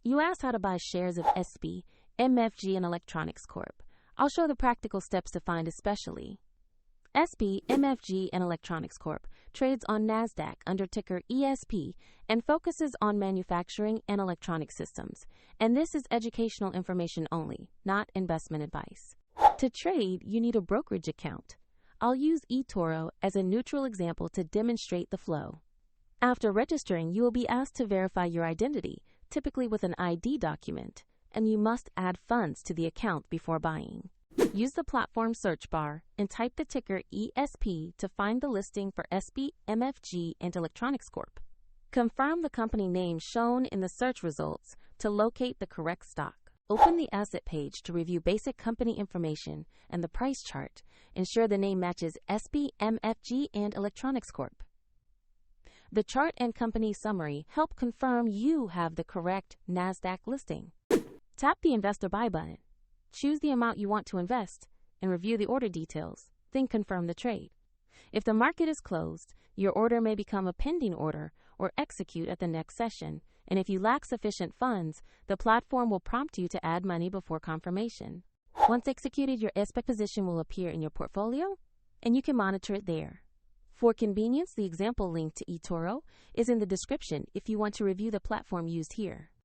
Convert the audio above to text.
You asked how to buy shares of Espey Mfg and Electronics Corp. I'll show the practical steps to find especially. Espey Mfg and Electronics Corp. Trades on NASDAQ under ticker ESP and focuses on manufacturing and electronic systems. And this is educational information only, not investment advice. To trade, you need a brokerage account. I'll use eToro as a neutral example to demonstrate the flow. After registering, you will be asked to verify your identity, typically with an ID document, and you must add funds to the account before buying. Use the platform search bar and type the ticker ESP to find the listing for Espey Mfg and Electronics Corp. Confirm the company name shown in the search results to locate the correct stock. Open the asset page to review basic company information and the price chart. Ensure the name matches Espey Mfg and Electronics Corp. The chart and company summary help confirm you have the correct NASDAQ listing. Tap the Investor Buy button. Choose the amount you want to invest and review the order details, then confirm the trade. If the market is closed, your order may become a pending order or execute at the next session, and if you lack sufficient funds, the platform will prompt you to add money before confirmation. Once executed, your Espey position will appear in your portfolio, and you can monitor it there. For convenience, the example link to eToro is in the description if you want to review the platform used here.